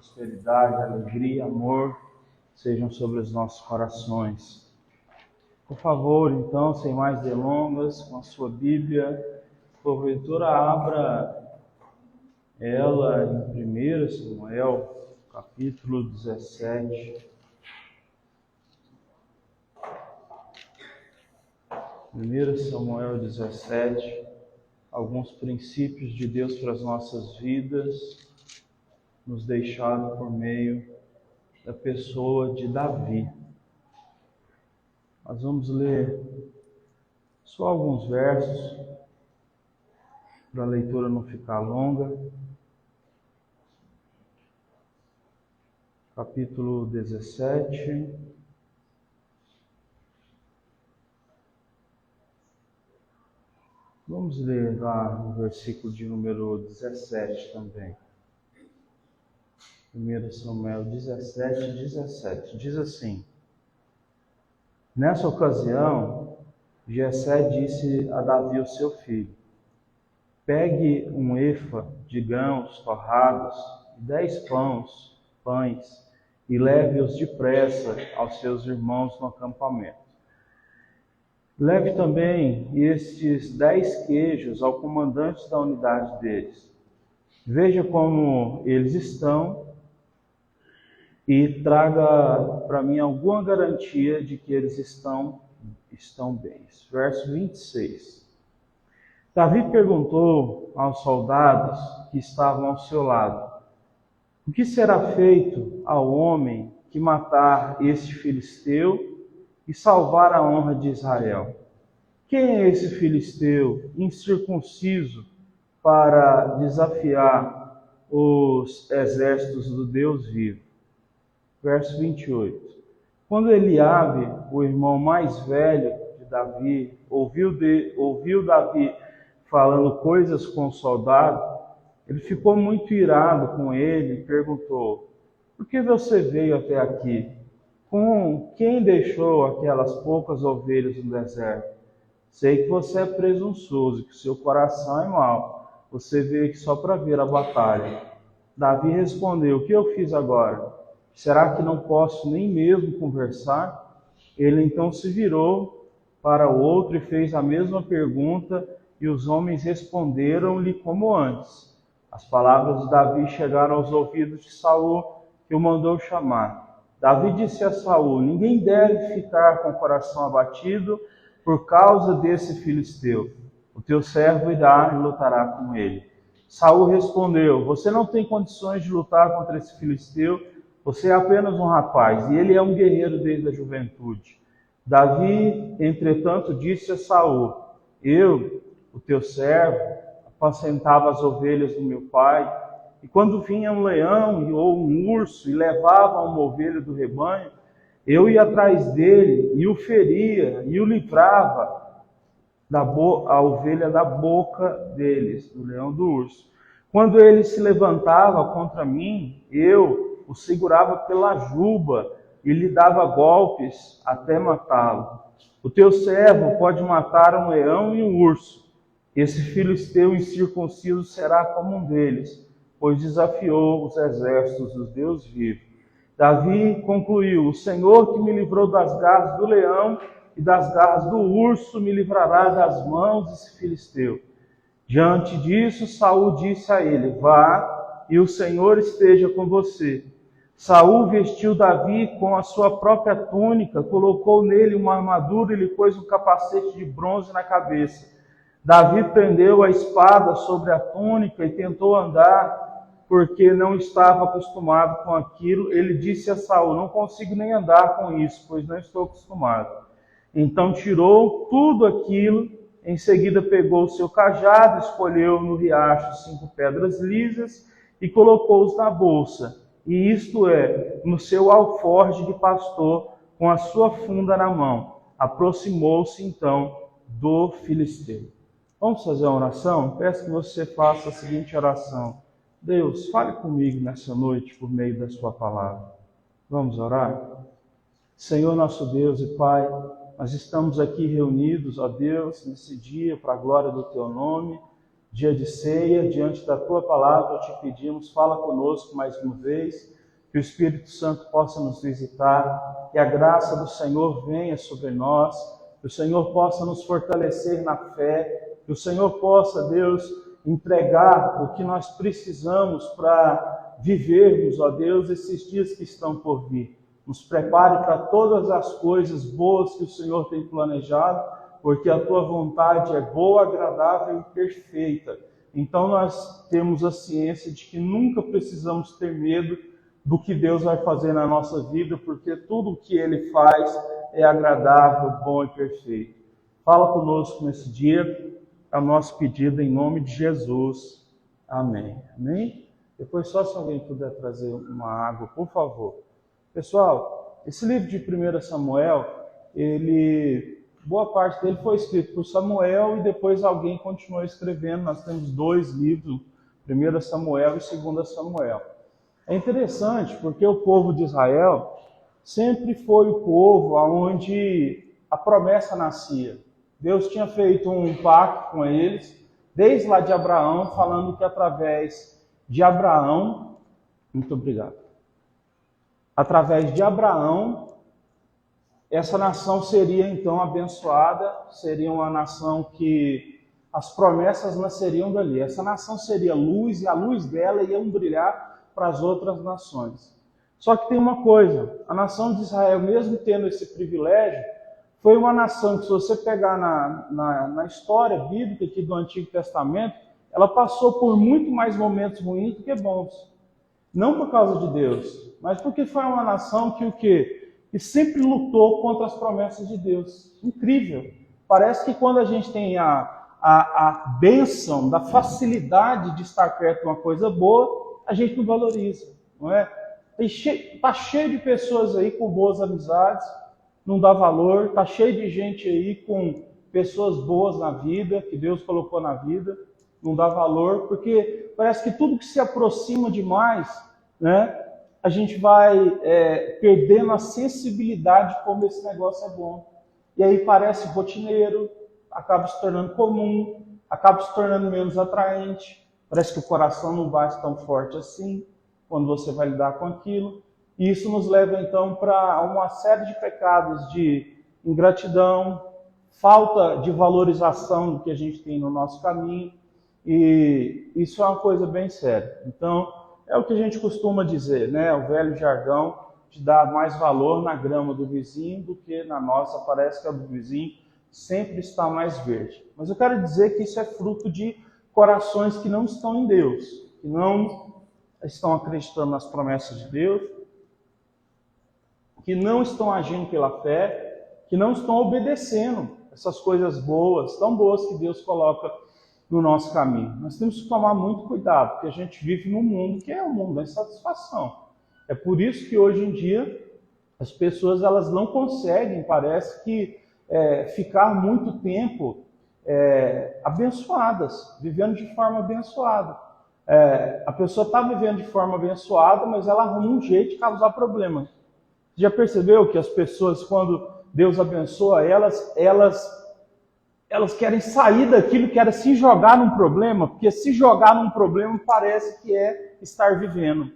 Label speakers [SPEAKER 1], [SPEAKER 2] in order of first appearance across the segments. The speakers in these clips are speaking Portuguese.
[SPEAKER 1] prosperidade, alegria, amor sejam sobre os nossos corações. Por favor, então, sem mais delongas, com a sua Bíblia, porventura abra ela em 1 Samuel, capítulo 17. 1 Samuel 17, alguns princípios de Deus para as nossas vidas, nos deixados por meio da pessoa de Davi. Nós vamos ler só alguns versos, para a leitura não ficar longa. Capítulo 17. Vamos ler lá no versículo de número 17 também. 1 Samuel 17, 17. Diz assim: Nessa ocasião, Jessé disse a Davi, o seu filho: Pegue um efa de grãos torrados e 10 pães, e leve-os depressa aos seus irmãos no acampamento. Leve também estes 10 queijos ao comandante da unidade deles. Veja como eles estão e traga para mim alguma garantia de que eles estão bem. Verso 26. Davi perguntou aos soldados que estavam ao seu lado: O que será feito ao homem que matar este filisteu e salvar a honra de Israel? Quem é esse filisteu incircunciso para desafiar os exércitos do Deus vivo? Verso 28. Quando Eliabe, o irmão mais velho de Davi, ouviu Davi falando coisas com o soldado, ele ficou muito irado com ele e perguntou: Por que você veio até aqui? Com quem deixou aquelas poucas ovelhas no deserto? Sei que você é presunçoso, que seu coração é mau. Você veio aqui só para ver a batalha. Davi respondeu: O que eu fiz agora? Será que não posso nem mesmo conversar? Ele então se virou para o outro e fez a mesma pergunta, e os homens responderam-lhe como antes. As palavras de Davi chegaram aos ouvidos de Saul, que o mandou chamar. Davi disse a Saul: Ninguém deve ficar com o coração abatido por causa desse filisteu. O teu servo irá e lutará com ele. Saul respondeu: Você não tem condições de lutar contra esse filisteu. Você é apenas um rapaz, e ele é um guerreiro desde a juventude. Davi, entretanto, disse a Saul: Eu, o teu servo, apacentava as ovelhas do meu pai, e quando vinha um leão ou um urso e levava uma ovelha do rebanho, eu ia atrás dele e o feria e o livrava a ovelha da boca deles, do leão do urso. Quando ele se levantava contra mim, eu o segurava pela juba e lhe dava golpes até matá-lo. O teu servo pode matar um leão e um urso. Esse filisteu incircunciso será como um deles, pois desafiou os exércitos dos Deus vivos. Davi concluiu: O Senhor que me livrou das garras do leão e das garras do urso me livrará das mãos desse filisteu. Diante disso, Saul disse a ele: Vá, e o Senhor esteja com você. Saul vestiu Davi com a sua própria túnica, colocou nele uma armadura e lhe pôs um capacete de bronze na cabeça. Davi prendeu a espada sobre a túnica e tentou andar, porque não estava acostumado com aquilo. Ele disse a Saul: Não consigo nem andar com isso, pois não estou acostumado. Então tirou tudo aquilo, em seguida pegou o seu cajado, escolheu no riacho 5 pedras lisas e colocou-os na bolsa. E isto é, no seu alforje de pastor, com a sua funda na mão. Aproximou-se então do filisteu. Vamos fazer uma oração? Peço que você faça a seguinte oração: Deus, fale comigo nessa noite por meio da sua palavra. Vamos orar? Senhor nosso Deus e Pai, nós estamos aqui reunidos, ó Deus, nesse dia para a glória do teu nome, dia de ceia, diante da tua palavra te pedimos, fala conosco mais uma vez, que o Espírito Santo possa nos visitar, que a graça do Senhor venha sobre nós, que o Senhor possa nos fortalecer na fé, que o Senhor possa, Deus, entregar o que nós precisamos para vivermos, ó Deus, esses dias que estão por vir. Nos prepare para todas as coisas boas que o Senhor tem planejado, porque a Tua vontade é boa, agradável e perfeita. Então nós temos a ciência de que nunca precisamos ter medo do que Deus vai fazer na nossa vida, porque tudo o que Ele faz é agradável, bom e perfeito. Fala conosco nesse dia, é o nosso pedido em nome de Jesus. Amém. Amém? Depois só se alguém puder trazer uma água, por favor. Pessoal, esse livro de 1 Samuel, boa parte dele foi escrito por Samuel e depois alguém continuou escrevendo. Nós temos 2 livros, 1 Samuel e 2 Samuel. É interessante porque o povo de Israel sempre foi o povo onde a promessa nascia. Deus tinha feito um pacto com eles, desde lá de Abraão, falando que através de Abraão, muito obrigado, através de Abraão, essa nação seria então abençoada, seria uma nação que as promessas nasceriam dali. Essa nação seria luz e a luz dela ia brilhar para as outras nações. Só que tem uma coisa, a nação de Israel, mesmo tendo esse privilégio, foi uma nação que, se você pegar na história bíblica aqui do Antigo Testamento, ela passou por muito mais momentos ruins do que bons. Não por causa de Deus, mas porque foi uma nação que o quê? Que sempre lutou contra as promessas de Deus. Incrível. Parece que quando a gente tem a bênção da facilidade de estar perto de uma coisa boa, a gente não valoriza, não é? Está cheio de pessoas aí com boas amizades, não dá valor. Está cheio de gente aí com pessoas boas na vida, que Deus colocou na vida, não dá valor, porque parece que tudo que se aproxima demais, né, a gente vai perdendo a sensibilidade como esse negócio é bom. E aí parece rotineiro, acaba se tornando comum, acaba se tornando menos atraente. Parece que o coração não bate tão forte assim, quando você vai lidar com aquilo. E isso nos leva, então, para uma série de pecados de ingratidão, falta de valorização do que a gente tem no nosso caminho. E isso é uma coisa bem séria. Então, é o que a gente costuma dizer, né? O velho jargão de dar mais valor na grama do vizinho do que na nossa. Parece que a do vizinho sempre está mais verde. Mas eu quero dizer que isso é fruto de corações que não estão em Deus, que não estão acreditando nas promessas de Deus, que não estão agindo pela fé, que não estão obedecendo essas coisas boas, tão boas que Deus coloca no nosso caminho. Nós temos que tomar muito cuidado, porque a gente vive num mundo que é um mundo da insatisfação. É por isso que hoje em dia as pessoas elas não conseguem, parece que, ficar muito tempo abençoadas, vivendo de forma abençoada. A pessoa está vivendo de forma abençoada, mas ela arruma um jeito de causar problemas. Você já percebeu que as pessoas, quando Deus abençoa elas querem sair daquilo, querem se jogar num problema, porque se jogar num problema parece que é estar vivendo.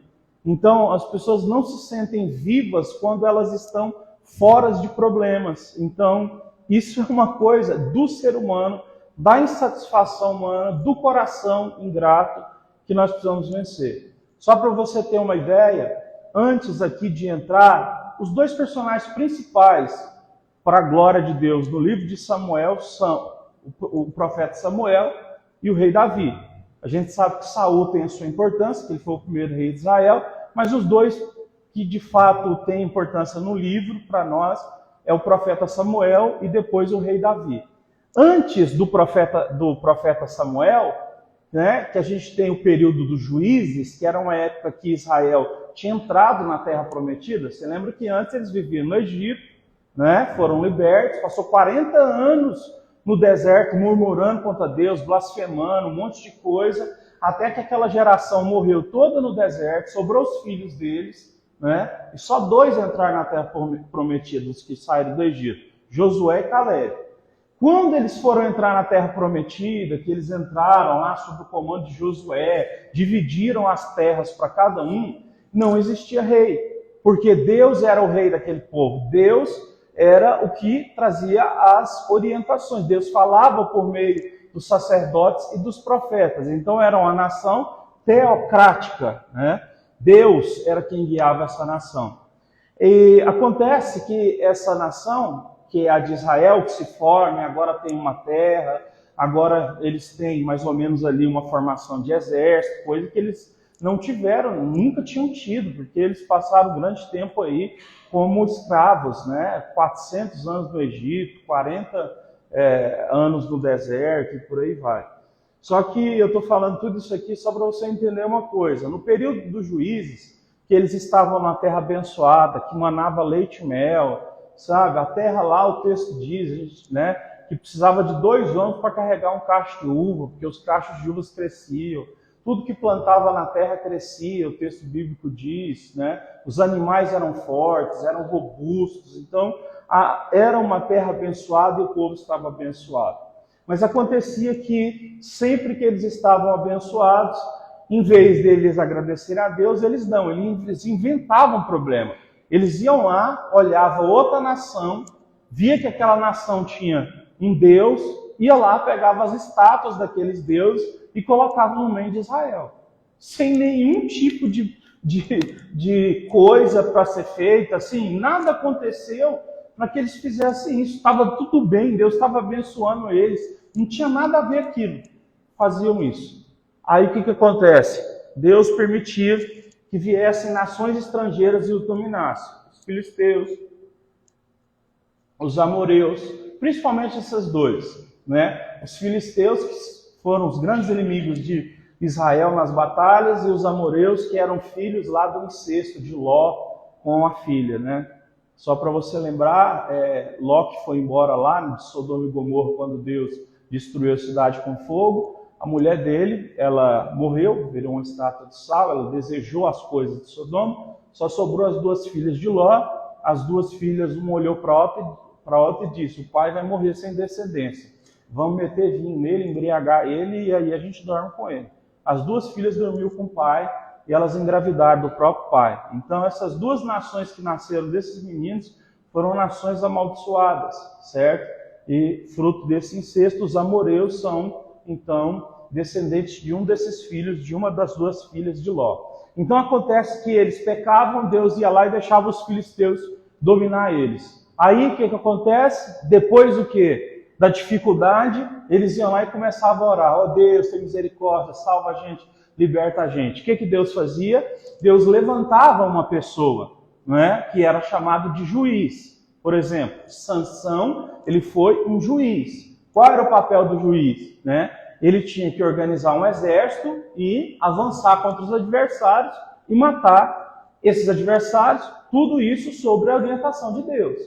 [SPEAKER 1] Então, as pessoas não se sentem vivas quando elas estão fora de problemas. Então, isso é uma coisa do ser humano, da insatisfação humana, do coração ingrato, que nós precisamos vencer. Só para você ter uma ideia, antes aqui de entrar, os 2 personagens principais para a glória de Deus no livro de Samuel são o profeta Samuel e o rei Davi. A gente sabe que Saul tem a sua importância, que ele foi o primeiro rei de Israel, mas os 2 que de fato têm importância no livro para nós é o profeta Samuel e depois o rei Davi. Antes do profeta Samuel, né, que a gente tem o período dos juízes, que era uma época que Israel tinha entrado na Terra Prometida. Você lembra que antes eles viviam no Egito, né, foram libertos, passou 40 anos no deserto murmurando contra Deus, blasfemando, um monte de coisa, até que aquela geração morreu toda no deserto, sobrou os filhos deles, né, e só 2 entraram na Terra Prometida, os que saíram do Egito, Josué e Caleb. Quando eles foram entrar na Terra Prometida, que eles entraram lá sob o comando de Josué, dividiram as terras para cada um, não existia rei, porque Deus era o rei daquele povo. Deus era o que trazia as orientações. Deus falava por meio dos sacerdotes e dos profetas. Então era uma nação teocrática, né? Deus era quem guiava essa nação. E acontece que essa nação, que é a de Israel, que se forma, agora tem uma terra, agora eles têm mais ou menos ali uma formação de exército, coisa que eles não tiveram, nunca tinham tido, porque eles passaram grande tempo aí como escravos, né? 400 anos no Egito, 40 anos no deserto e por aí vai. Só que eu estou falando tudo isso aqui só para você entender uma coisa. No período dos juízes, que eles estavam na terra abençoada, que manava leite e mel, sabe? A terra lá, o texto diz, né, que precisava de 2 homens para carregar um cacho de uva, porque os cachos de uvas cresciam. Tudo que plantava na terra crescia, o texto bíblico diz, né? Os animais eram fortes, eram robustos. Então, era uma terra abençoada e o povo estava abençoado. Mas acontecia que sempre que eles estavam abençoados, em vez deles agradecerem a Deus, eles inventavam problema. Eles iam lá, olhavam outra nação, via que aquela nação tinha um Deus, ia lá, pegava as estátuas daqueles deuses e colocava no meio de Israel. Sem nenhum tipo de coisa para ser feita, assim, nada aconteceu para que eles fizessem isso. Estava tudo bem, Deus estava abençoando eles, não tinha nada a ver aquilo. Faziam isso. Aí o que acontece? Deus permitia que viessem nações estrangeiras e os dominassem. Os filisteus, os amoreus, principalmente esses dois, né? Os filisteus, que foram os grandes inimigos de Israel nas batalhas, e os amoreus, que eram filhos lá do incesto de Ló com a filha, né? Só para você lembrar, Ló que foi embora lá de Sodoma e Gomorra quando Deus destruiu a cidade com fogo. A mulher dele, ela morreu, virou uma estátua de sal, ela desejou as coisas de Sodoma, só sobrou as 2 filhas de Ló. As 2 filhas, uma olhou para a outra e disse: o pai vai morrer sem descendência, vamos meter vinho nele, embriagar ele e aí a gente dorme com ele. As 2 filhas dormiram com o pai e elas engravidaram do próprio pai. Então essas 2 nações que nasceram desses meninos foram nações amaldiçoadas, certo? E fruto desse incesto, os amoreus são, então, descendentes de um desses filhos, de uma das 2 filhas de Ló. Então acontece que eles pecavam, Deus ia lá e deixava os filisteus dominar eles. Aí o que acontece? Depois do quê? Da dificuldade, eles iam lá e começavam a orar: ó Deus, tem misericórdia, salva a gente, liberta a gente. O que Deus fazia? Deus levantava uma pessoa, não é? Que era chamado de juiz. Por exemplo, Sansão, ele foi um juiz. Qual era o papel do juiz? Né? Ele tinha que organizar um exército e avançar contra os adversários e matar esses adversários, tudo isso sob a orientação de Deus.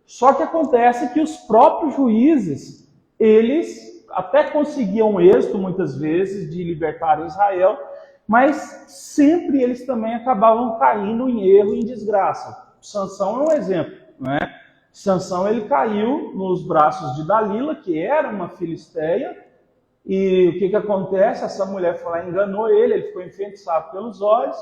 [SPEAKER 1] Só que acontece que os próprios juízes, eles até conseguiam êxito muitas vezes de libertar Israel, mas sempre eles também acabavam caindo em erro e em desgraça. Sansão é um exemplo, não é? Sansão, ele caiu nos braços de Dalila, que era uma filisteia, e o que acontece? Essa mulher foi lá, enganou ele ficou enfeitiçado pelos olhos,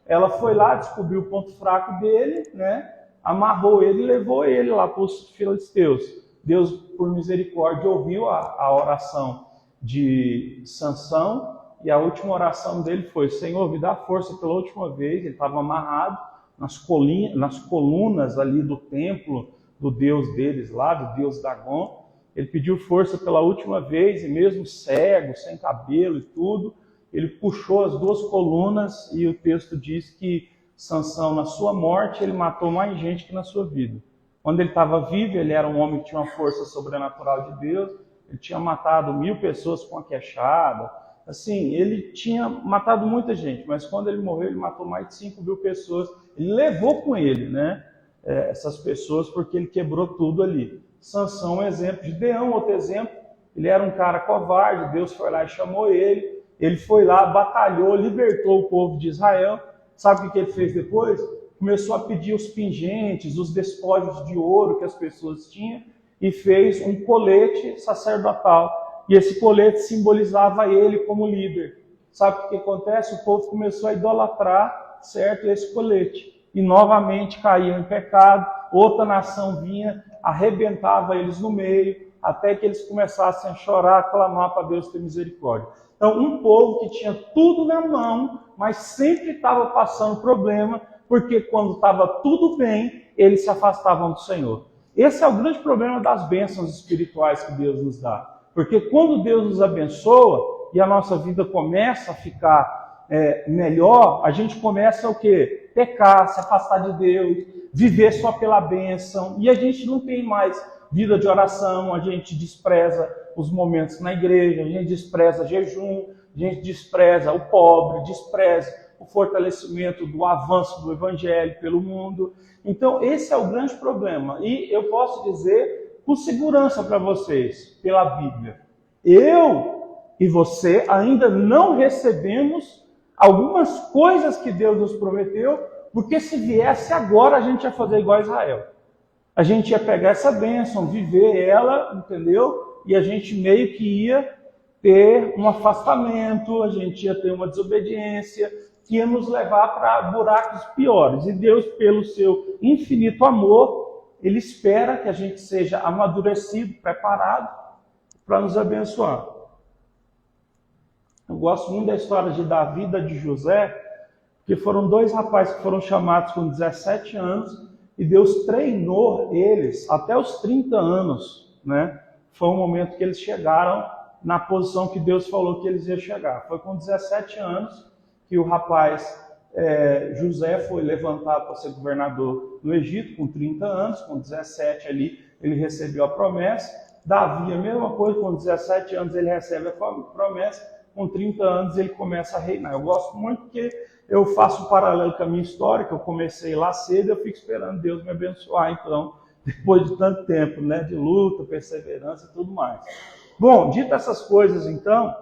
[SPEAKER 1] ela foi lá, descobriu o ponto fraco dele, né? Amarrou ele e levou ele lá para os filisteus. Deus, por misericórdia, ouviu a oração de Sansão, e a última oração dele foi: Senhor, me dá força pela última vez. Ele estava amarrado nas colunas ali do templo do Deus deles lá, do Deus Dagon. Ele pediu força pela última vez, e mesmo cego, sem cabelo e tudo, ele puxou as 2 colunas, e o texto diz que Sansão, na sua morte, ele matou mais gente que na sua vida. Quando ele estava vivo, ele era um homem que tinha uma força sobrenatural de Deus, ele tinha matado 1000 pessoas com a queixada, assim, ele tinha matado muita gente, mas quando ele morreu, ele matou mais de 5.000 pessoas, ele levou com ele, né? Essas pessoas, porque ele quebrou tudo ali. Sansão é um exemplo. Gideão, outro exemplo, ele era um cara covarde, Deus foi lá e chamou ele foi lá, batalhou, libertou o povo de Israel. Sabe o que ele fez depois? Começou a pedir os pingentes, os despojos de ouro que as pessoas tinham, e fez um colete sacerdotal, e esse colete simbolizava ele como líder. Sabe o que acontece? O povo começou a idolatrar certo, esse colete. E novamente caíam em pecado, outra nação vinha, arrebentava eles no meio, até que eles começassem a chorar, a clamar para Deus ter misericórdia. Então, um povo que tinha tudo na mão, mas sempre estava passando problema, porque quando estava tudo bem, eles se afastavam do Senhor. Esse é o grande problema das bênçãos espirituais que Deus nos dá. Porque quando Deus nos abençoa e a nossa vida começa a ficar melhor, a gente começa o quê? Pecar, se afastar de Deus, viver só pela bênção. E a gente não tem mais vida de oração, a gente despreza os momentos na igreja, a gente despreza jejum, a gente despreza o pobre, despreza o fortalecimento do avanço do evangelho pelo mundo. Então, esse é o grande problema. E eu posso dizer com segurança para vocês, pela Bíblia, eu e você ainda não recebemos algumas coisas que Deus nos prometeu, porque se viesse agora, a gente ia fazer igual a Israel. A gente ia pegar essa bênção, viver ela, entendeu? E a gente meio que ia ter um afastamento, a gente ia ter uma desobediência, que ia nos levar para buracos piores. E Deus, pelo seu infinito amor, Ele espera que a gente seja amadurecido, preparado para nos abençoar. Eu gosto muito da história de Davi e de José, porque foram dois rapazes que foram chamados com 17 anos e Deus treinou eles até os 30 anos, né? Foi um momento que eles chegaram na posição que Deus falou que eles iam chegar. Foi com 17 anos que o rapaz José foi levantado para ser governador no Egito, com 30 anos, com 17 ali ele recebeu a promessa. Davi, a mesma coisa, com 17 anos ele recebe a promessa, com 30 anos ele começa a reinar. Eu gosto muito porque eu faço um paralelo com a minha história, que eu comecei lá cedo e eu fico esperando Deus me abençoar, então, depois de tanto tempo, né, de luta, perseverança e tudo mais. Bom, dito essas coisas então,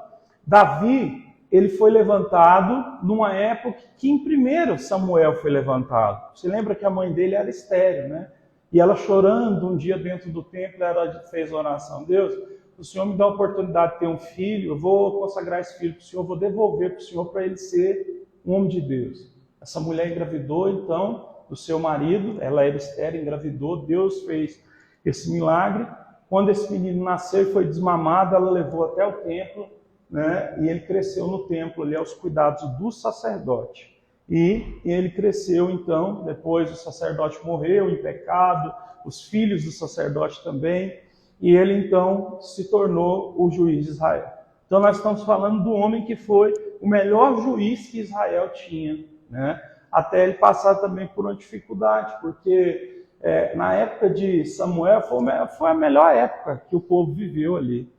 [SPEAKER 1] Davi, ele foi levantado numa época que em 1 Samuel foi levantado. Você lembra que a mãe dele era estéril, né? E ela chorando um dia dentro do templo, ela fez a oração: Deus, o Senhor me dá a oportunidade de ter um filho, eu vou consagrar esse filho para o Senhor, vou devolver para o Senhor para ele ser um homem de Deus. Essa mulher engravidou então do seu marido, ela era estéril, engravidou, Deus fez esse milagre. Quando esse menino nasceu e foi desmamado, ela levou até o templo, né? E ele cresceu no templo ali aos cuidados do sacerdote. E ele cresceu então, depois o sacerdote morreu em pecado, os filhos do sacerdote também, e ele então se tornou o juiz de Israel. Então nós estamos falando do homem que foi o melhor juiz que Israel tinha, né? Até ele passar também por uma dificuldade, porque na época de Samuel foi a melhor época que o povo viveu ali.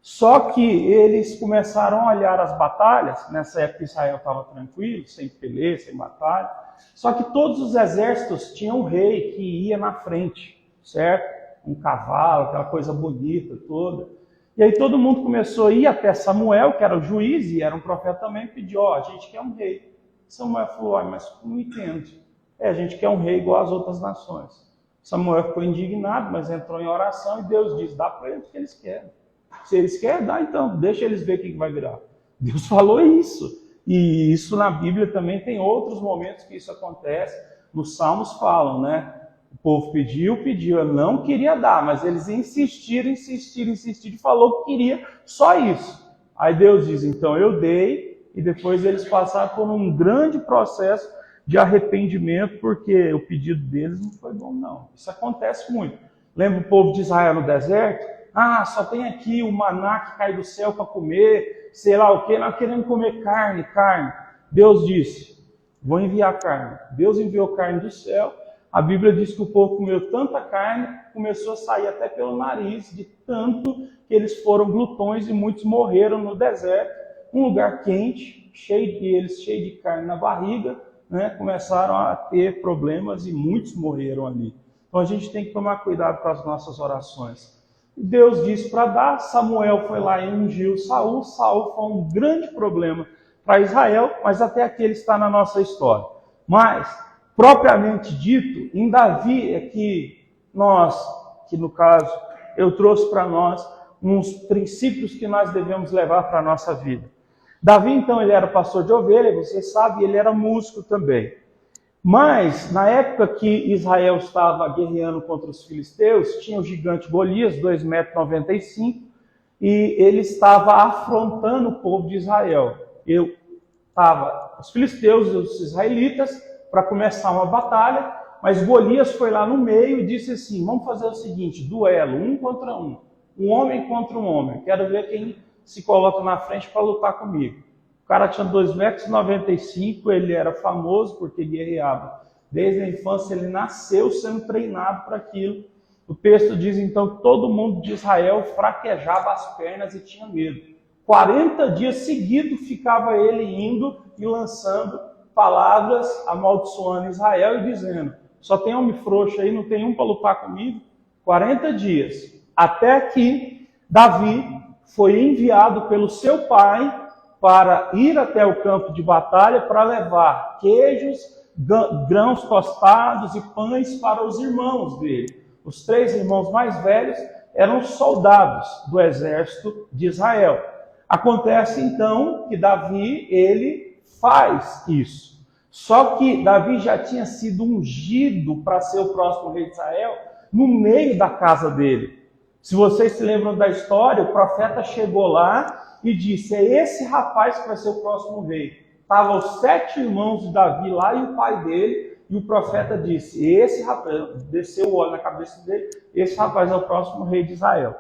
[SPEAKER 1] Só que eles começaram a olhar as batalhas, nessa época Israel estava tranquilo, sem peleia, sem batalha, só que todos os exércitos tinham um rei que ia na frente, certo? Um cavalo, aquela coisa bonita toda. E aí todo mundo começou a ir até Samuel, que era o juiz e era um profeta também, e pediu: a gente quer um rei. Samuel falou: mas não entendo. A gente quer um rei igual às outras nações. Samuel ficou indignado, mas entrou em oração e Deus disse: dá para eles o que eles querem. Se eles querem, dá então, deixa eles ver o que vai virar. Deus falou isso. E isso na Bíblia também tem outros momentos que isso acontece. Nos Salmos falam, né? O povo pediu, eu não queria dar, mas eles insistiram e falou que queria só isso. Aí Deus diz: então eu dei, e depois eles passaram por um grande processo de arrependimento, porque o pedido deles não foi bom, não. Isso acontece muito. Lembra o povo de Israel no deserto? Só tem aqui o maná que cai do céu para comer, sei lá o quê, nós queremos comer carne. Deus disse: vou enviar carne. Deus enviou carne do céu. A Bíblia diz que o povo comeu tanta carne, começou a sair até pelo nariz, de tanto que eles foram glutões e muitos morreram no deserto. Um lugar quente, cheio de carne na barriga, né? Começaram a ter problemas e muitos morreram ali. Então a gente tem que tomar cuidado com as nossas orações. Deus disse para dar, Samuel foi lá e ungiu Saul. Saul foi um grande problema para Israel, mas até aqui ele está na nossa história. Mas, propriamente dito, em Davi é que no caso, eu trouxe para nós uns princípios que nós devemos levar para a nossa vida. Davi, então, ele era pastor de ovelha, você sabe, ele era músico também. Mas, na época que Israel estava guerreando contra os filisteus, tinha o gigante Golias, 2,95 m, e ele estava afrontando o povo de Israel. Os filisteus e os israelitas para começar uma batalha, mas Golias foi lá no meio e disse assim: vamos fazer o seguinte, duelo, um contra um homem contra um homem, quero ver quem se coloca na frente para lutar comigo. O cara tinha 2,95 m, ele era famoso porque guerreava. Desde a infância ele nasceu sendo treinado para aquilo. O texto diz então que todo mundo de Israel fraquejava as pernas e tinha medo. 40 dias seguidos ficava ele indo e lançando palavras amaldiçoando Israel e dizendo: só tem homem frouxo aí, não tem um para lutar comigo? 40 dias. Até que Davi foi enviado pelo seu pai para ir até o campo de batalha para levar queijos, grãos tostados e pães para os irmãos dele. Os 3 irmãos mais velhos eram soldados do exército de Israel. Acontece então que Davi, ele faz isso. Só que Davi já tinha sido ungido para ser o próximo rei de Israel no meio da casa dele. Se vocês se lembram da história, o profeta chegou lá e disse: é esse rapaz que vai ser o próximo rei. Estavam os 7 irmãos de Davi lá e o pai dele, e o profeta disse: esse rapaz, desceu o óleo na cabeça dele, esse rapaz é o próximo rei de Israel.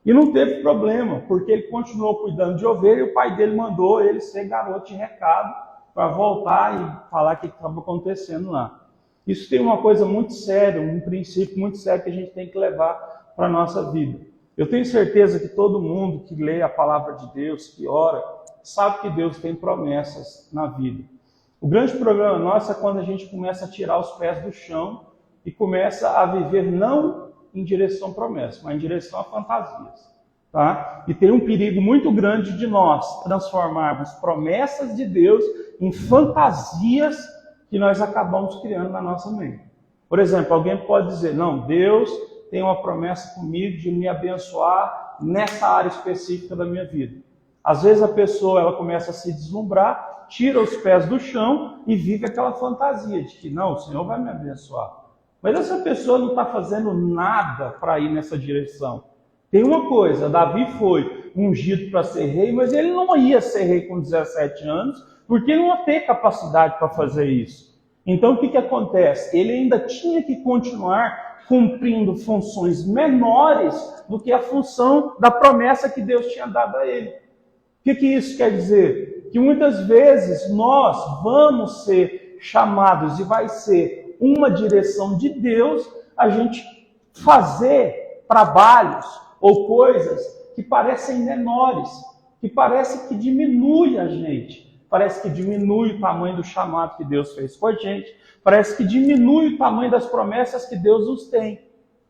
[SPEAKER 1] E não teve problema, porque ele continuou cuidando de ovelha e o pai dele mandou ele ser garoto de recado para voltar e falar o que estava acontecendo lá. Isso tem uma coisa muito séria, um princípio muito sério que a gente tem que levar para a nossa vida. Eu tenho certeza que todo mundo que lê a palavra de Deus, que ora, sabe que Deus tem promessas na vida. O grande problema nosso é quando a gente começa a tirar os pés do chão e começa a viver não em direção à promessa, mas em direção a fantasias. Tá? E tem um perigo muito grande de nós transformarmos promessas de Deus em fantasias que nós acabamos criando na nossa mente. Por exemplo, alguém pode dizer: não, Deus tem uma promessa comigo de me abençoar nessa área específica da minha vida. Às vezes a pessoa ela começa a se deslumbrar, tira os pés do chão e vive aquela fantasia de que não, o Senhor vai me abençoar. Mas essa pessoa não está fazendo nada para ir nessa direção. Tem uma coisa, Davi foi ungido para ser rei, mas ele não ia ser rei com 17 anos, porque ele não ia ter capacidade para fazer isso. Então o que acontece? Ele ainda tinha que continuar cumprindo funções menores do que a função da promessa que Deus tinha dado a ele. O que isso quer dizer? Que muitas vezes nós vamos ser chamados e vai ser uma direção de Deus a gente fazer trabalhos ou coisas que parecem menores, que parece que diminui a gente, parece que diminui o tamanho do chamado que Deus fez com a gente, parece que diminui o tamanho das promessas que Deus nos tem.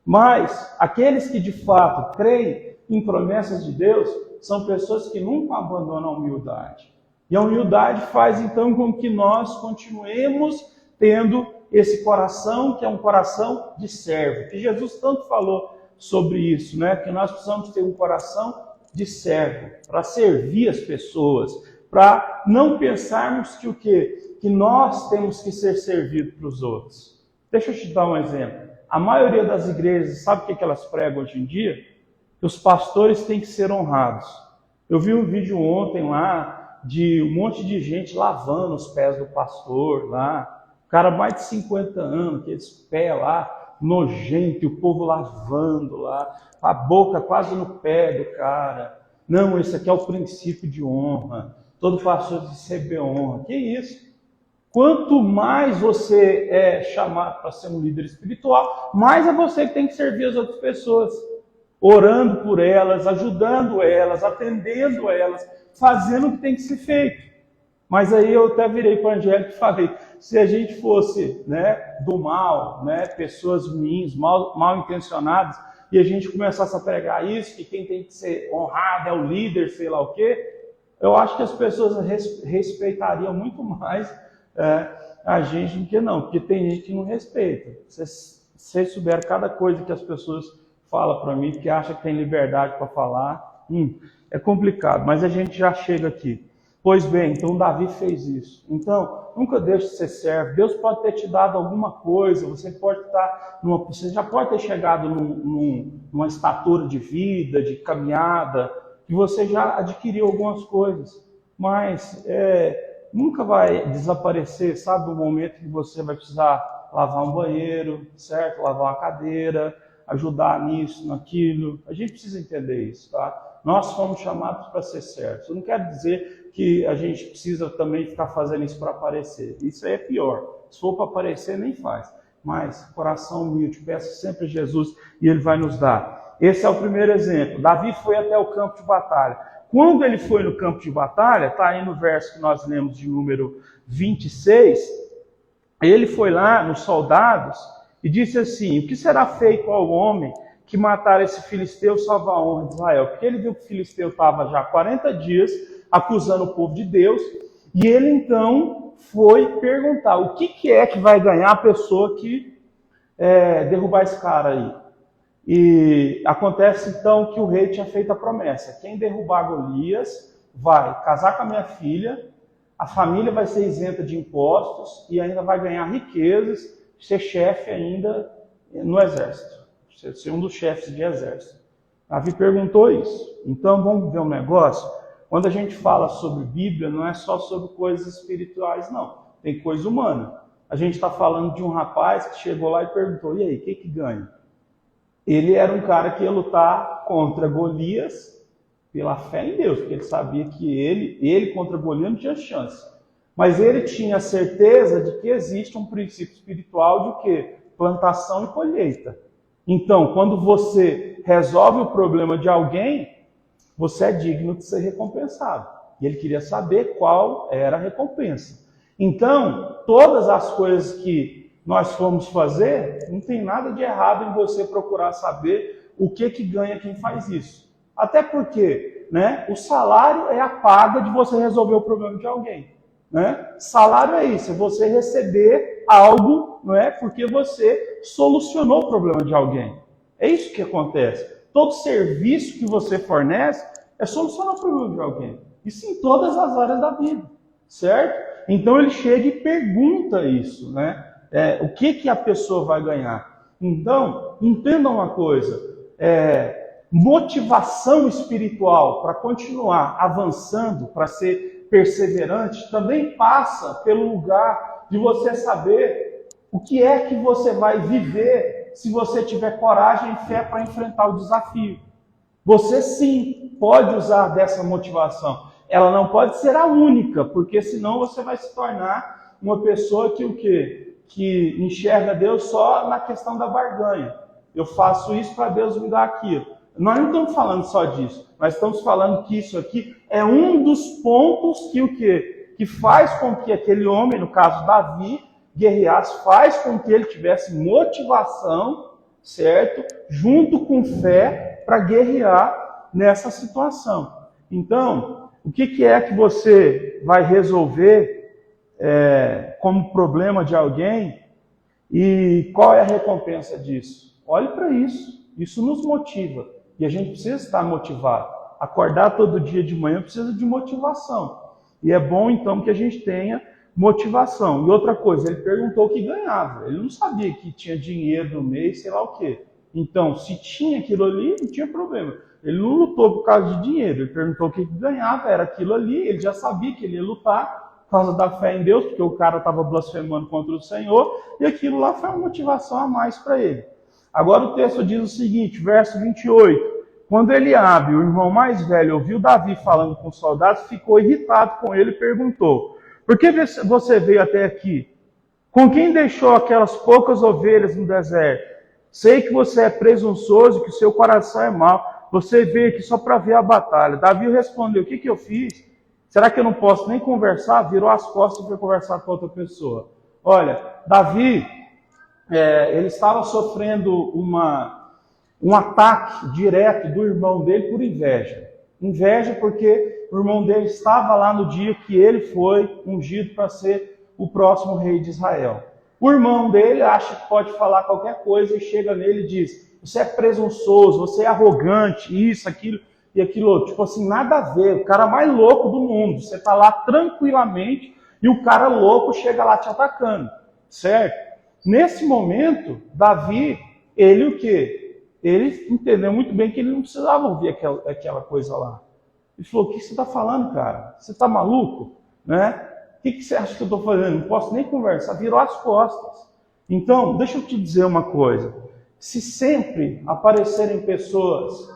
[SPEAKER 1] Mas aqueles que de fato creem em promessas de Deus são pessoas que nunca abandonam a humildade. E a humildade faz então com que nós continuemos tendo esse coração que é um coração de servo. Que Jesus tanto falou sobre isso, né? Que nós precisamos ter um coração de servo para servir as pessoas, para não pensarmos que o quê? Que nós temos que ser servidos para os outros. Deixa eu te dar um exemplo. A maioria das igrejas, sabe o que elas pregam hoje em dia? Que os pastores têm que ser honrados. Eu vi um vídeo ontem lá de um monte de gente lavando os pés do pastor lá. O cara mais de 50 anos, aqueles pés lá, nojento, e o povo lavando lá, a boca quase no pé do cara. Não, esse aqui é o princípio de honra. Todo pastor deve receber honra. Que isso? Quanto mais você é chamado para ser um líder espiritual, mais é você que tem que servir as outras pessoas. Orando por elas, ajudando elas, atendendo elas, fazendo o que tem que ser feito. Mas aí eu até virei para o Angélico e falei, se a gente fosse do mal, pessoas ruins, mal intencionadas, e a gente começasse a pregar isso, que quem tem que ser honrado é o líder, sei lá o quê, eu acho que as pessoas respeitariam muito mais a gente do que não, porque tem gente que não respeita. Vocês souberam cada coisa que as pessoas falam para mim, que acha que tem liberdade para falar, é complicado, mas a gente já chega aqui. Pois bem, então Davi fez isso. Então, nunca deixe de ser servo. Deus pode ter te dado alguma coisa, você já pode ter chegado numa estatura de vida, de caminhada, que você já adquiriu algumas coisas. Mas nunca vai desaparecer, sabe, o momento que você vai precisar lavar um banheiro, certo? Lavar uma cadeira, ajudar nisso, naquilo. A gente precisa entender isso, tá? Nós fomos chamados para ser servos. Eu não quero dizer que a gente precisa também ficar fazendo isso para aparecer. Isso aí é pior. Se for para aparecer, nem faz. Mas, coração humilde, peça sempre a Jesus e Ele vai nos dar. Esse é o primeiro exemplo. Davi foi até o campo de batalha. Quando ele foi no campo de batalha, está aí no verso que nós lemos de número 26, ele foi lá nos soldados e disse assim: o que será feito ao homem que matar esse filisteu salva a honra de Israel? Porque ele viu que o filisteu estava já há 40 dias acusando o povo de Deus, e ele então foi perguntar: o que é que vai ganhar a pessoa que derrubar esse cara aí? E acontece então que o rei tinha feito a promessa: quem derrubar Golias vai casar com a minha filha, a família vai ser isenta de impostos e ainda vai ganhar riquezas, ser chefe ainda no exército, ser um dos chefes de exército. Davi perguntou isso. Então vamos ver um negócio. Quando a gente fala sobre Bíblia, não é só sobre coisas espirituais, não. Tem coisa humana. A gente está falando de um rapaz que chegou lá e perguntou: e aí, o que ganha? Ele era um cara que ia lutar contra Golias pela fé em Deus, porque ele sabia que ele contra Golias não tinha chance. Mas ele tinha certeza de que existe um princípio espiritual de o quê? Plantação e colheita. Então, quando você resolve o problema de alguém, você é digno de ser recompensado. E ele queria saber qual era a recompensa. Então, todas as coisas que nós formos fazer, não tem nada de errado em você procurar saber o que ganha quem faz isso. Até porque, né, o salário é a paga de você resolver o problema de alguém. Né? Salário é isso, é você receber algo, não é, porque você solucionou o problema de alguém. É isso que acontece. Todo serviço que você fornece é solucionar o problema de alguém. Isso em todas as áreas da vida, certo? Então ele chega e pergunta isso, né? O que a pessoa vai ganhar? Então, entenda uma coisa, motivação espiritual para continuar avançando, para ser perseverante, também passa pelo lugar de você saber o que é que você vai viver se você tiver coragem e fé para enfrentar o desafio. Você sim pode usar dessa motivação. Ela não pode ser a única, porque senão você vai se tornar uma pessoa que enxerga Deus só na questão da barganha. Eu faço isso para Deus me dar aquilo. Nós não estamos falando só disso. Nós estamos falando que isso aqui é um dos pontos que faz com que aquele homem, no caso Davi, guerreasse, faz com que ele tivesse motivação, certo? Junto com fé para guerrear nessa situação. Então, o que é que você vai resolver como problema de alguém e qual é a recompensa disso? Olhe para isso. Isso nos motiva. E a gente precisa estar motivado. Acordar todo dia de manhã precisa de motivação. E é bom, então, que a gente tenha motivação. E outra coisa, ele perguntou o que ganhava. Ele não sabia que tinha dinheiro no mês, sei lá o quê. Então, se tinha aquilo ali, não tinha problema. Ele não lutou por causa de dinheiro. Ele perguntou o que ganhava, era aquilo ali. Ele já sabia que ele ia lutar por causa da fé em Deus, porque o cara estava blasfemando contra o Senhor. E aquilo lá foi uma motivação a mais para ele. Agora o texto diz o seguinte, verso 28. Quando Eliabe, o irmão mais velho, ouviu Davi falando com os soldados, ficou irritado com ele e perguntou: por que você veio até aqui? Com quem deixou aquelas poucas ovelhas no deserto? Sei que você é presunçoso e que o seu coração é mau. Você veio aqui só para ver a batalha. Davi respondeu: o que eu fiz? Será que eu não posso nem conversar? Virou as costas e foi conversar com outra pessoa. Olha, Davi, ele estava sofrendo um ataque direto do irmão dele por inveja. Inveja porque o irmão dele estava lá no dia que ele foi ungido para ser o próximo rei de Israel. O irmão dele acha que pode falar qualquer coisa e chega nele e diz: você é presunçoso, você é arrogante, isso, aquilo. e aquilo outro. Tipo assim, nada a ver, o cara mais louco do mundo. Você está lá tranquilamente e o cara louco chega lá te atacando, certo? Nesse momento, Davi, ele o quê? Ele entendeu muito bem que ele não precisava ouvir aquela coisa lá. Ele falou, o que você está falando, cara? Você está maluco? Né? O que você acha que eu estou fazendo? Não posso nem conversar. Virou as costas. Então, deixa eu te dizer uma coisa. Se sempre aparecerem pessoas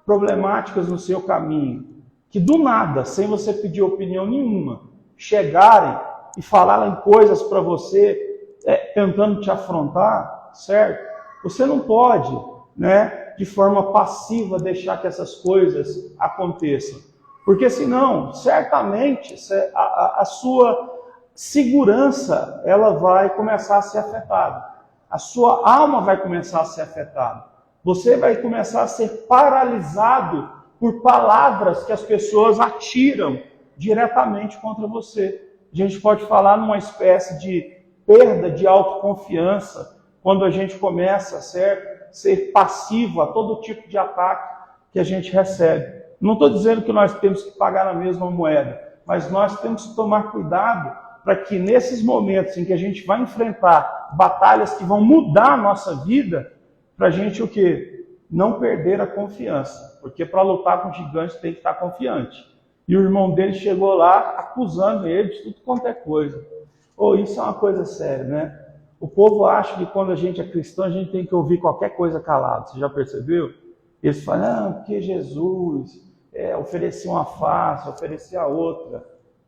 [SPEAKER 1] problemáticas no seu caminho, que do nada, sem você pedir opinião nenhuma, chegarem e falarem coisas para você, tentando te afrontar, certo? Você não pode, né, de forma passiva deixar que essas coisas aconteçam. Porque senão, certamente, a sua segurança ela vai começar a ser afetada. A sua alma vai começar a ser afetada. Você vai começar a ser paralisado por palavras que as pessoas atiram diretamente contra você. A gente pode falar numa espécie de perda de autoconfiança quando a gente começa a ser passivo a todo tipo de ataque que a gente recebe. Não estou dizendo que nós temos que pagar na mesma moeda, mas nós temos que tomar cuidado para que nesses momentos em que a gente vai enfrentar batalhas que vão mudar a nossa vida, para a gente o quê? Não perder a confiança. Porque para lutar com gigantes tem que estar confiante. E o irmão dele chegou lá acusando ele de tudo quanto é coisa. Isso é uma coisa séria, né? O povo acha que quando a gente é cristão, a gente tem que ouvir qualquer coisa calado. Você já percebeu? Eles falam, porque Jesus oferecia uma face, oferecia a outra.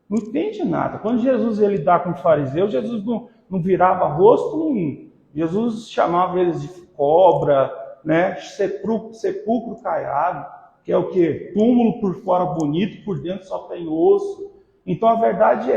[SPEAKER 1] Não entende nada. Quando Jesus ia lidar com os fariseus, Jesus não virava rosto nenhum. Jesus chamava eles de cobra, né? Sepulcro caiado, que é o quê? Túmulo por fora bonito, por dentro só tem osso. Então a verdade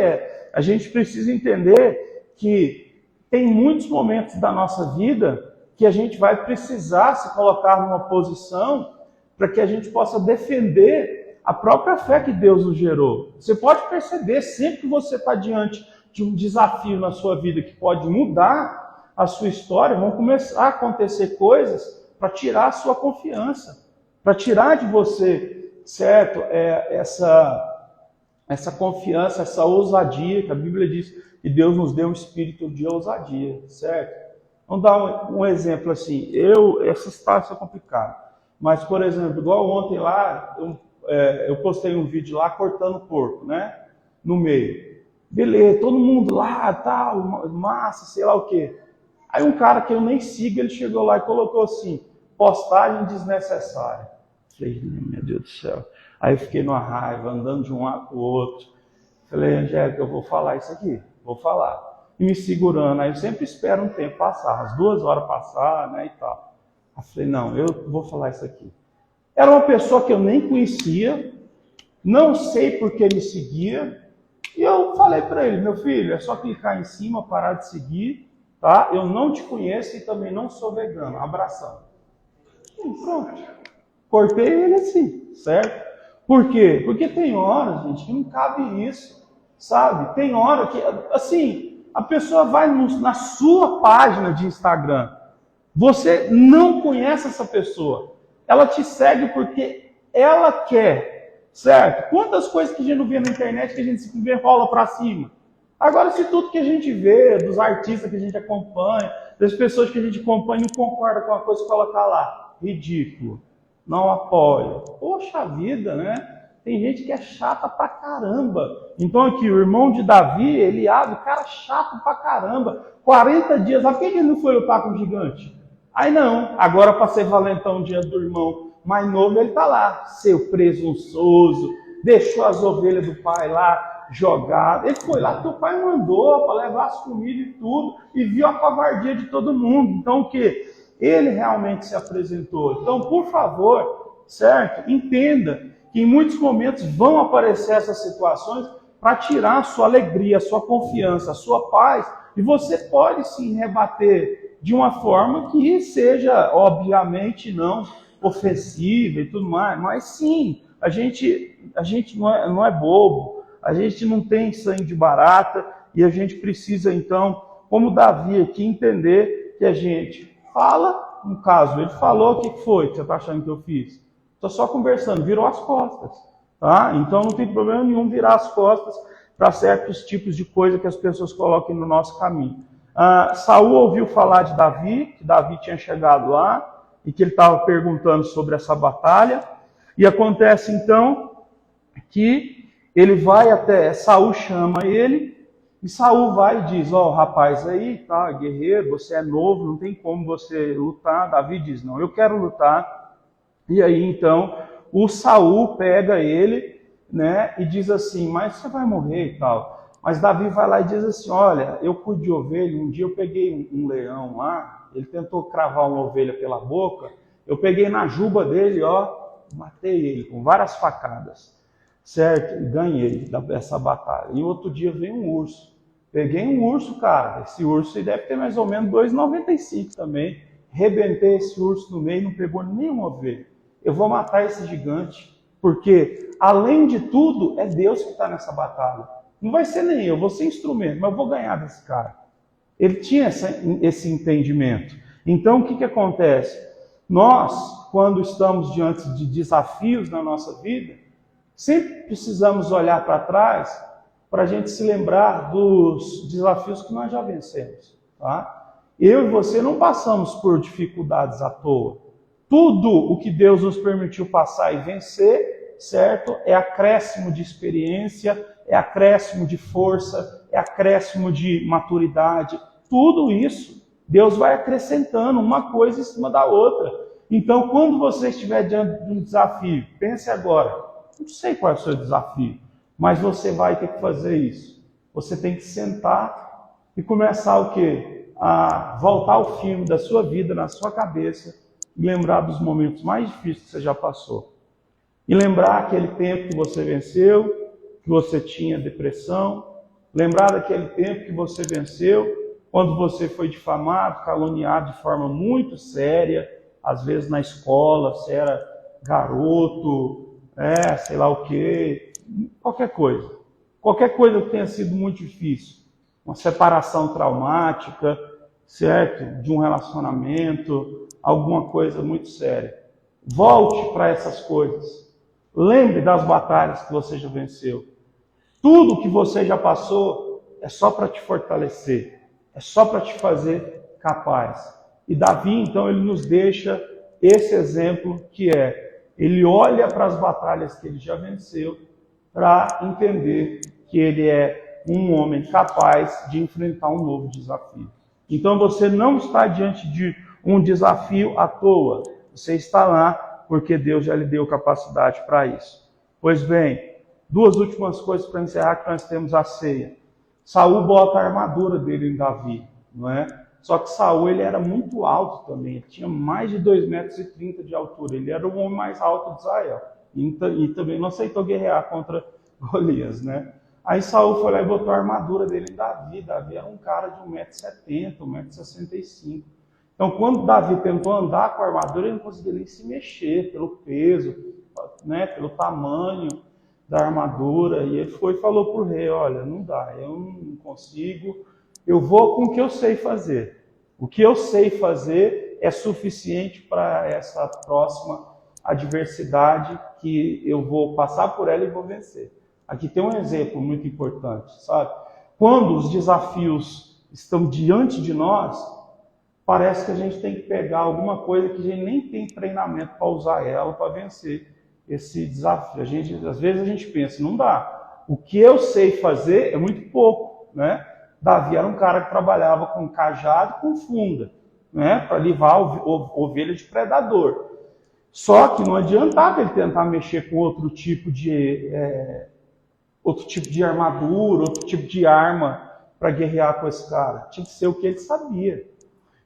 [SPEAKER 1] a gente precisa entender que tem muitos momentos da nossa vida que a gente vai precisar se colocar numa posição para que a gente possa defender a própria fé que Deus nos gerou. Você pode perceber, sempre que você está diante de um desafio na sua vida que pode mudar a sua história, vão começar a acontecer coisas para tirar a sua confiança, para tirar de você, certo, essa confiança, essa ousadia, que a Bíblia diz que Deus nos deu um espírito de ousadia, certo? Vamos dar um exemplo assim, essa situação é complicada, mas, por exemplo, igual ontem lá, eu postei um vídeo lá cortando porco, né, no meio. Beleza, todo mundo lá, tal, massa, sei lá o quê. Aí um cara que eu nem sigo, ele chegou lá e colocou assim, postagem desnecessária. Falei, meu Deus do céu. Aí eu fiquei numa raiva, andando de um lado para o outro. Falei, Angélica, eu vou falar isso aqui, vou falar. E me segurando, aí eu sempre espero um tempo passar, as 2 horas passar, né, e tal. Aí falei, não, eu vou falar isso aqui. Era uma pessoa que eu nem conhecia, não sei por que me seguia, e eu falei para ele, meu filho, é só clicar em cima, parar de seguir, tá? Eu não te conheço e também não sou vegano, abração. E pronto, cortei ele assim, certo? Por quê? Porque tem hora, gente, que não cabe isso, sabe? Tem hora que, assim, a pessoa vai na sua página de Instagram, você não conhece essa pessoa, ela te segue porque ela quer, certo? Quantas coisas que a gente não vê na internet que a gente se rola para cima? Agora, se tudo que a gente vê, dos artistas que a gente acompanha, das pessoas que a gente acompanha não concorda com a coisa que colocar lá, ridículo, não apoio. Poxa vida, né? Tem gente que é chata pra caramba. Então aqui, o irmão de Davi, Eliabe, cara chato pra caramba. 40 dias, por que ele não foi lutar com o gigante? Aí não, agora para ser valentão diante do irmão mais novo, ele tá lá, seu presunçoso, deixou as ovelhas do pai lá jogadas. Ele foi lá que o pai mandou para levar as comidas e tudo, e viu a covardia de todo mundo. Então o que? Ele realmente se apresentou. Então, por favor, certo? Entenda que em muitos momentos vão aparecer essas situações para tirar a sua alegria, a sua confiança, a sua paz, e você pode sim rebater de uma forma que seja, obviamente, não ofensiva e tudo mais, mas sim, a gente não é bobo, a gente não tem sangue de barata, e a gente precisa, então, como Davi aqui, entender que a gente fala, no caso, ele falou, o que foi que você está achando que eu fiz? Estou só conversando, virou as costas. Tá? Então não tem problema nenhum virar as costas para certos tipos de coisa que as pessoas coloquem no nosso caminho. Saul ouviu falar de Davi, que Davi tinha chegado lá, e que ele estava perguntando sobre essa batalha. E acontece então que ele vai até, Saul chama ele, e Saul vai e diz, rapaz aí, tá, guerreiro, você é novo, não tem como você lutar. Davi diz, não, eu quero lutar. E aí então o Saul pega ele, né, e diz assim, mas você vai morrer e tal. Mas Davi vai lá e diz assim, olha, eu cuido de ovelha, um dia eu peguei um leão lá, ele tentou cravar uma ovelha pela boca, eu peguei na juba dele, matei ele com várias facadas, certo? E ganhei essa batalha. E outro dia veio um urso. Peguei um urso, cara, esse urso deve ter mais ou menos 2,95 também. Rebentei esse urso no meio, não pegou nenhuma ovelha. Eu vou matar esse gigante, porque, além de tudo, é Deus que está nessa batalha. Não vai ser nem eu, vou ser instrumento, mas eu vou ganhar desse cara. Ele tinha esse entendimento. Então, o que acontece? Nós, quando estamos diante de desafios na nossa vida, sempre precisamos olhar para trás para a gente se lembrar dos desafios que nós já vencemos. Tá? Eu e você não passamos por dificuldades à toa. Tudo o que Deus nos permitiu passar e vencer, certo? É acréscimo de experiência, é acréscimo de força, é acréscimo de maturidade. Tudo isso, Deus vai acrescentando uma coisa em cima da outra. Então, quando você estiver diante de um desafio, pense agora, não sei qual é o seu desafio, mas você vai ter que fazer isso. Você tem que sentar e começar o quê? A voltar o filme da sua vida na sua cabeça e lembrar dos momentos mais difíceis que você já passou. E lembrar aquele tempo que você venceu, que você tinha depressão. Lembrar daquele tempo que você venceu, quando você foi difamado, caluniado de forma muito séria, às vezes na escola, você era garoto, sei lá o quê, qualquer coisa. Qualquer coisa que tenha sido muito difícil. Uma separação traumática, certo? De um relacionamento, alguma coisa muito séria. Volte para essas coisas. Lembre das batalhas que você já venceu. Tudo que você já passou é só para te fortalecer. É só para te fazer capaz. E Davi, então, ele nos deixa esse exemplo que ele olha para as batalhas que ele já venceu para entender que ele é um homem capaz de enfrentar um novo desafio. Então você não está diante de um desafio à toa. Você está lá porque Deus já lhe deu capacidade para isso. Pois bem, duas últimas coisas para encerrar, que nós temos a ceia. Saul bota a armadura dele em Davi, não é? Só que Saul, ele era muito alto também, ele tinha mais de 2,30 m de altura, ele era o homem mais alto de Israel, e também não aceitou guerrear contra Golias, né? Aí Saul foi lá e botou a armadura dele em Davi. Davi era um cara de 1,70 m, 1,65 m. Então, quando Davi tentou andar com a armadura, ele não conseguia nem se mexer pelo peso, né, pelo tamanho da armadura. E ele foi e falou para o rei, olha, não dá, eu não consigo, eu vou com o que eu sei fazer. O que eu sei fazer é suficiente para essa próxima adversidade que eu vou passar por ela e vou vencer. Aqui tem um exemplo muito importante, sabe? Quando os desafios estão diante de nós, parece que a gente tem que pegar alguma coisa que a gente nem tem treinamento para usar ela para vencer esse desafio. Às vezes a gente pensa, não dá. O que eu sei fazer é muito pouco, né? Davi era um cara que trabalhava com cajado e com funda, né? Para livrar ovelha de predador. Só que não adiantava ele tentar mexer com outro tipo de armadura, outro tipo de arma para guerrear com esse cara. Tinha que ser o que ele sabia.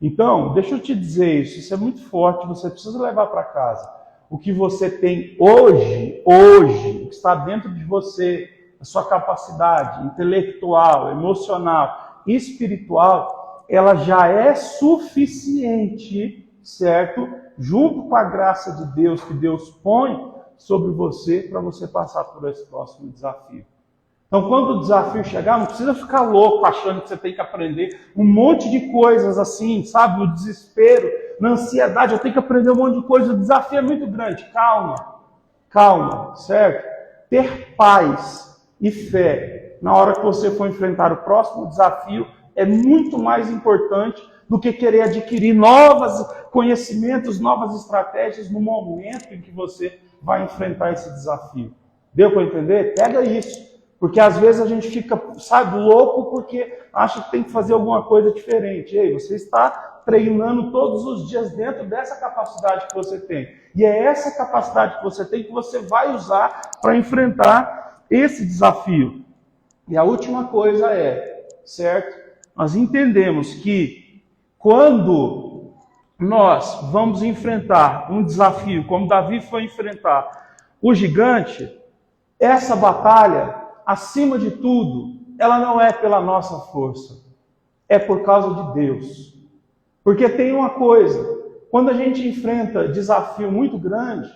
[SPEAKER 1] Então, deixa eu te dizer isso é muito forte, você precisa levar para casa. O que você tem hoje, o que está dentro de você, a sua capacidade intelectual, emocional, espiritual, ela já é suficiente, certo? Junto com a graça de Deus que Deus põe sobre você para você passar por esse próximo desafio. Então, quando o desafio chegar, não precisa ficar louco achando que você tem que aprender um monte de coisas assim, sabe? No desespero, na ansiedade, eu tenho que aprender um monte de coisa, o desafio é muito grande. Calma, calma, certo? Ter paz e fé na hora que você for enfrentar o próximo desafio é muito mais importante do que querer adquirir novos conhecimentos, novas estratégias no momento em que você vai enfrentar esse desafio. Deu para entender? Pega isso. Porque às vezes a gente fica, sabe, louco porque acha que tem que fazer alguma coisa diferente. Ei, você está treinando todos os dias dentro dessa capacidade que você tem. E é essa capacidade que você tem que você vai usar para enfrentar esse desafio. E a última coisa é, certo? Nós entendemos que quando nós vamos enfrentar um desafio, como Davi foi enfrentar o gigante, essa batalha, acima de tudo, ela não é pela nossa força, é por causa de Deus. Porque tem uma coisa, quando a gente enfrenta desafio muito grande,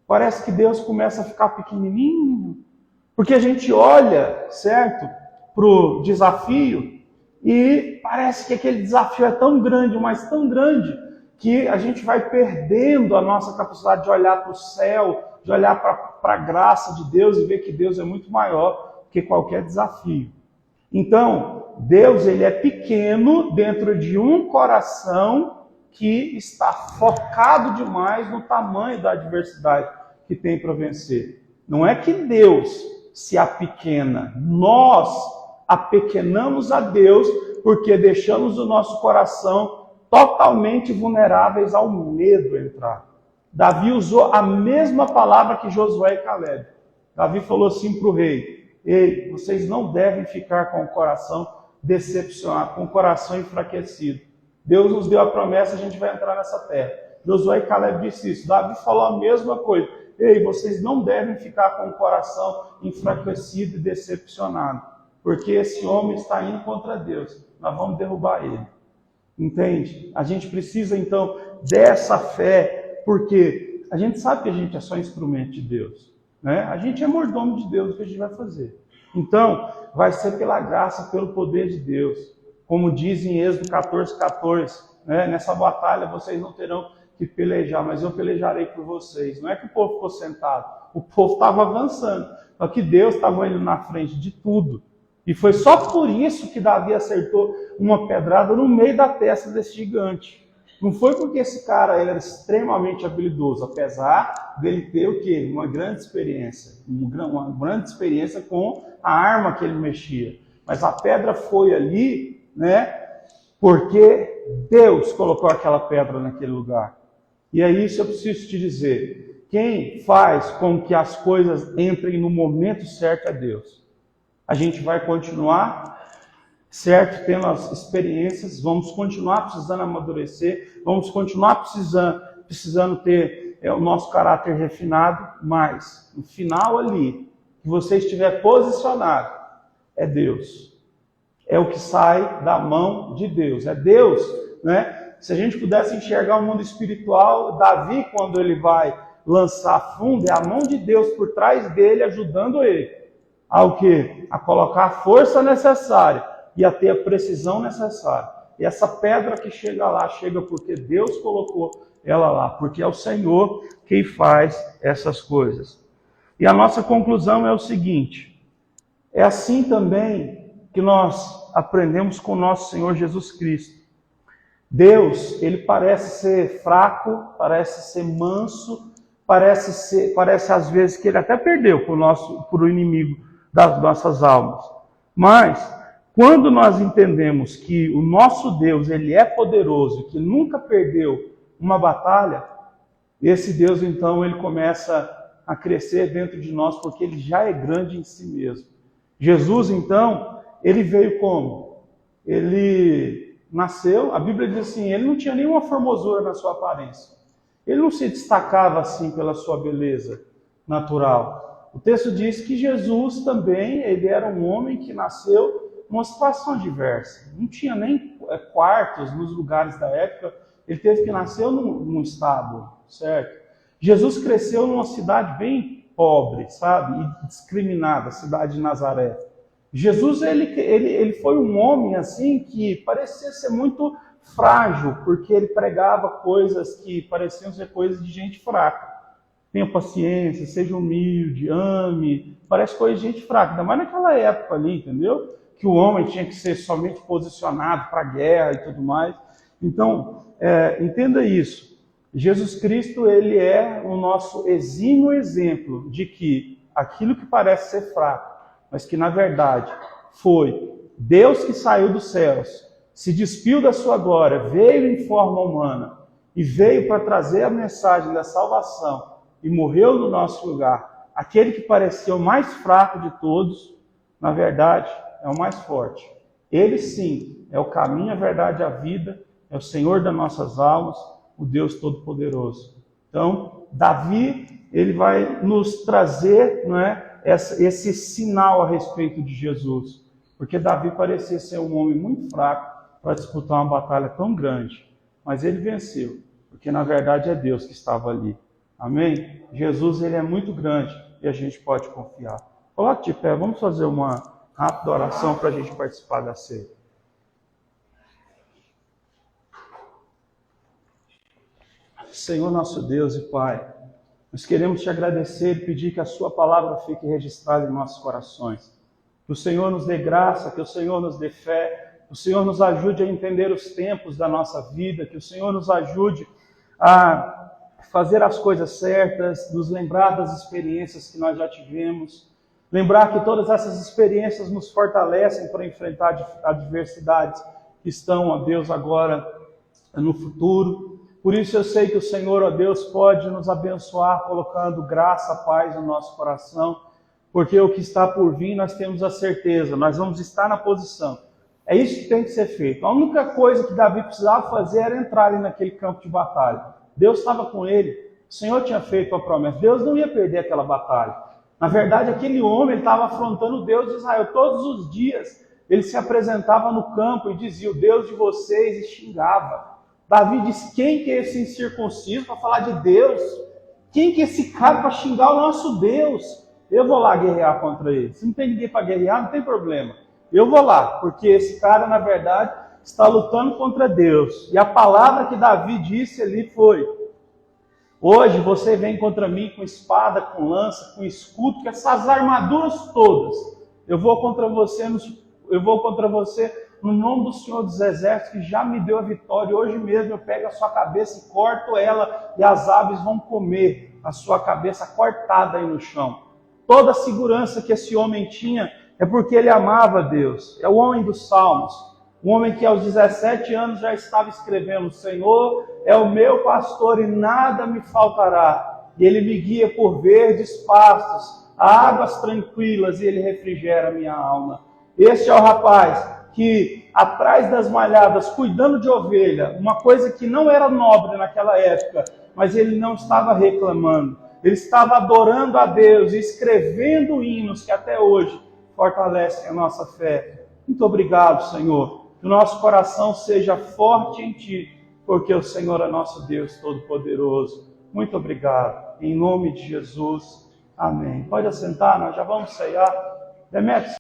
[SPEAKER 1] parece que Deus começa a ficar pequenininho, porque a gente olha, certo, para o desafio e parece que aquele desafio é tão grande, mas tão grande, que a gente vai perdendo a nossa capacidade de olhar para o céu, de olhar para a graça de Deus e ver que Deus é muito maior que qualquer desafio. Então, Deus ele é pequeno dentro de um coração que está focado demais no tamanho da adversidade que tem para vencer. Não é que Deus se apequena, nós apequenamos a Deus porque deixamos o nosso coração totalmente vulneráveis ao medo entrar. Davi usou a mesma palavra que Josué e Caleb. Davi falou assim para o rei: ei, vocês não devem ficar com o coração decepcionado, com o coração enfraquecido. Deus nos deu a promessa, a gente vai entrar nessa terra. Josué e Caleb disse isso. Davi falou a mesma coisa. Ei, vocês não devem ficar com o coração enfraquecido e decepcionado, porque esse homem está indo contra Deus. Nós vamos derrubar ele. Entende? A gente precisa então dessa fé, porque a gente sabe que a gente é só instrumento de Deus, né? A gente é mordomo de Deus, o que a gente vai fazer. Então, vai ser pela graça, pelo poder de Deus. Como diz em Êxodo 14:14, né? Nessa batalha vocês não terão que pelejar, mas eu pelejarei por vocês. Não é que o povo ficou sentado, o povo estava avançando, só que Deus estava indo na frente de tudo. E foi só por isso que Davi acertou uma pedrada no meio da testa desse gigante. Não foi porque esse cara ele era extremamente habilidoso, apesar dele ter o quê? Uma grande experiência com a arma que ele mexia. Mas a pedra foi ali, né? Porque Deus colocou aquela pedra naquele lugar. E é isso que eu preciso te dizer. Quem faz com que as coisas entrem no momento certo é Deus. A gente vai continuar, certo, tendo as experiências, vamos continuar precisando amadurecer, vamos continuar precisando ter o nosso caráter refinado, mas no final ali, que você estiver posicionado, é Deus. É o que sai da mão de Deus. É Deus, né? Se a gente pudesse enxergar o mundo espiritual, Davi, quando ele vai lançar fundo, é a mão de Deus por trás dele, ajudando ele. Ao quê? A colocar a força necessária e a ter a precisão necessária. E essa pedra que chega lá, chega porque Deus colocou ela lá, porque é o Senhor quem faz essas coisas. E a nossa conclusão é o seguinte: é assim também que nós aprendemos com o nosso Senhor Jesus Cristo. Deus, ele parece ser fraco, parece ser manso, parece às vezes que ele até perdeu para o inimigo das nossas almas. Mas, quando nós entendemos que o nosso Deus, ele é poderoso, que nunca perdeu uma batalha, esse Deus, então, ele começa a crescer dentro de nós, porque ele já é grande em si mesmo. Jesus, então, ele veio como? Ele nasceu, a Bíblia diz assim, ele não tinha nenhuma formosura na sua aparência. Ele não se destacava assim pela sua beleza natural. O texto diz que Jesus também, ele era um homem que nasceu numa situação diversa. Não tinha nem quartos nos lugares da época, ele teve que nascer num estábulo, certo? Jesus cresceu numa cidade bem pobre, sabe? E discriminada, a cidade de Nazaré. Jesus, ele foi um homem assim que parecia ser muito frágil, porque ele pregava coisas que pareciam ser coisas de gente fraca. Tenha paciência, seja humilde, ame. Parece coisa de gente fraca, ainda mais naquela época ali, entendeu? Que o homem tinha que ser somente posicionado para a guerra e tudo mais. Então, entenda isso. Jesus Cristo, ele é o nosso exímio exemplo de que aquilo que parece ser fraco, mas que na verdade foi Deus que saiu dos céus, se despiu da sua glória, veio em forma humana e veio para trazer a mensagem da salvação e morreu no nosso lugar. Aquele que parecia o mais fraco de todos, na verdade, é o mais forte. Ele sim é o caminho, a verdade e a vida, é o Senhor das nossas almas, o Deus Todo-Poderoso. Então, Davi, ele vai nos trazer, não é, esse sinal a respeito de Jesus. Porque Davi parecia ser um homem muito fraco para disputar uma batalha tão grande. Mas ele venceu, porque na verdade é Deus que estava ali. Amém? Jesus, ele é muito grande e a gente pode confiar. Coloque de pé, vamos fazer uma rápida oração para a gente participar da ceia. Senhor nosso Deus e Pai, nós queremos te agradecer e pedir que a sua palavra fique registrada em nossos corações. Que o Senhor nos dê graça, que o Senhor nos dê fé, que o Senhor nos ajude a entender os tempos da nossa vida, que o Senhor nos ajude a fazer as coisas certas, nos lembrar das experiências que nós já tivemos, lembrar que todas essas experiências nos fortalecem para enfrentar adversidades que estão, ó Deus, agora no futuro. Por isso eu sei que o Senhor, ó Deus, pode nos abençoar colocando graça, paz no nosso coração, porque o que está por vir nós temos a certeza, nós vamos estar na posição. É isso que tem que ser feito. A única coisa que Davi precisava fazer era entrar ali naquele campo de batalha. Deus estava com ele, o Senhor tinha feito a promessa, Deus não ia perder aquela batalha. Na verdade, aquele homem estava afrontando o Deus de Israel. Todos os dias ele se apresentava no campo e dizia, o Deus de vocês, e xingava. Davi disse, quem que é esse incircunciso para falar de Deus? Quem que é esse cara para xingar o nosso Deus? Eu vou lá guerrear contra ele. Se não tem ninguém para guerrear, não tem problema. Eu vou lá, porque esse cara, na verdade, está lutando contra Deus. E a palavra que Davi disse ali foi, hoje você vem contra mim com espada, com lança, com escudo, com essas armaduras todas. Eu vou contra você no nome do Senhor dos Exércitos, que já me deu a vitória. Hoje mesmo eu pego a sua cabeça e corto ela, e as aves vão comer a sua cabeça cortada aí no chão. Toda a segurança que esse homem tinha é porque ele amava Deus. É o homem dos Salmos. Um homem que aos 17 anos já estava escrevendo, o Senhor é o meu pastor e nada me faltará. E ele me guia por verdes pastos, águas tranquilas, e ele refrigera a minha alma. Este é o rapaz que, atrás das malhadas, cuidando de ovelha, uma coisa que não era nobre naquela época, mas ele não estava reclamando. Ele estava adorando a Deus e escrevendo hinos que até hoje fortalecem a nossa fé. Muito obrigado, Senhor. Que o nosso coração seja forte em Ti, porque o Senhor é nosso Deus Todo-Poderoso. Muito obrigado. Em nome de Jesus. Amém. Pode assentar, nós já vamos ceiar. Demetrios.